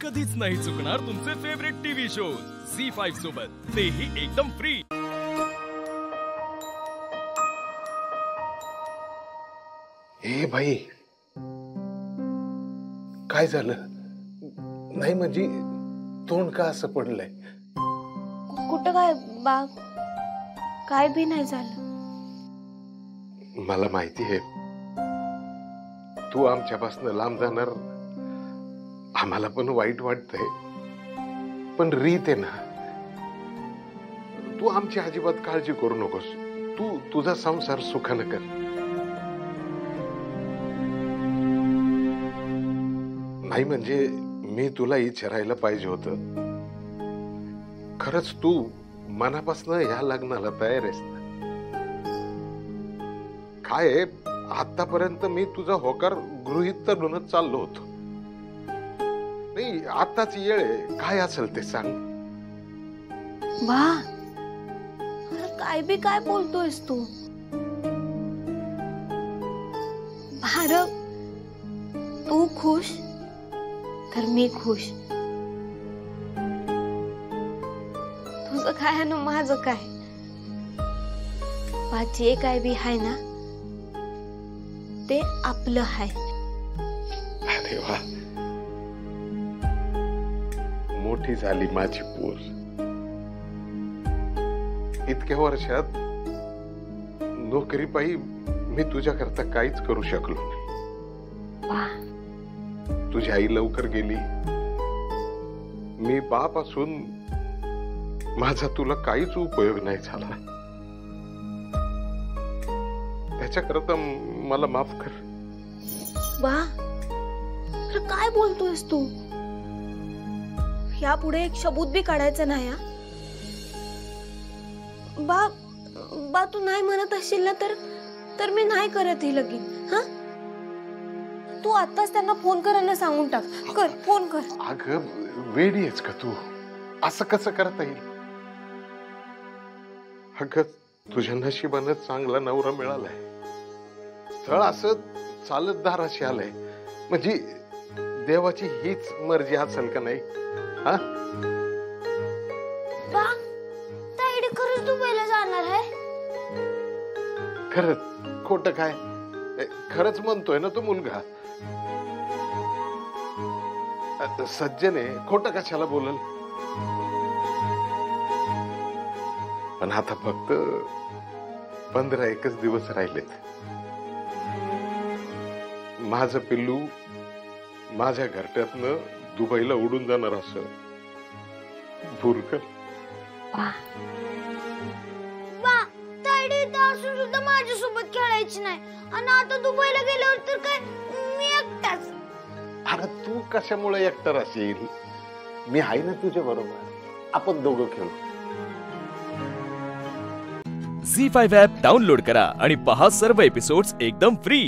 कधीच नाही चुकणार तुमचे फेवरेट टीव्ही शोज झी5 सोबत, तेही एकदम फ्री। ए भाई, काय झालं? नाही म्हणजे तोंड का असं पडलंय? कुठं काय बा, काय भी नाही झालं। मला माहिती आहे तू आमच्यापासून लांब जाणार, आम्हाला पण वाईट वाटतंय, पण रीत आहे ना, तू आमची अजिबात काळजी करू नकोस। तू तुझा संसार सुखानं कर। नाही म्हणजे मी तुला विचारायला पाहिजे होतं, खरंच तू मनापासून या लग्नाला तयार आहेस ना? काय आतापर्यंत मी तुझा होकार गृहीत धरूनच चाललो होतो। नाही, आताच येळ आहे, काय असेल ते सांग। बा, काय बी काय बोलतोयस तू? भारत, तू खुश तर मी खुश। तुझं काय आणि माझं काय, जे काय बी हाय ना ते आपलं हाय। अरे वा, मोठी झाली माझी पोर। इतक्या वर्षात नोकरी पायी मी तुझ्या करता काहीच करू शकलो नाही। तुझी आई लवकर गेली, मी बाप असून माझा तुला काहीच उपयोग नाही झाला। त्याच्याकरता मला माफ कर। बा, काय बोलतोयस तू? यापुढे एक शब्द बी काढायचं नाही हा? बा, तू नाही म्हणत असशील ना तर मी नाही करत हे लगीन। हा, तू आताच त्यांना फोन करायला सांगून टाक। कर, फोन कर। अगं वेडी आहेस का तू? असं कसं करता येईल? अगं तुझ्या नशिबानं चांगला नवरा मिळालाय, स्थळ असं चालत दाराशी आलंय, म्हणजे देवाची हीच मर्जी असेल का नाही? हा, खरंच दुबईला जाणार आहे? खरंच खोटं काय? खरंच म्हणतोय ना तो मुलगा। सज्जन आहे, खोटं कशाला बोलल? पण आता फक्त 15-1 दिवस राहिलेत। माझं पिल्लू माझ्या घरट्यातनं दुबईला उडून जाणार असं भुरकल। सुद्धा माझ्यासोबत खेळायची नाही, आणि आता दुबईला गेल्यावर तर काय मी एकटाच? अरे तू कशामुळे एकटा राहशील? मी आहे ना तुझ्या बरोबर, आपण दोघं खेळू। झी5 ॲप डाउनलोड करा आणि पहा सर्व एपिसोड्स एकदम फ्री।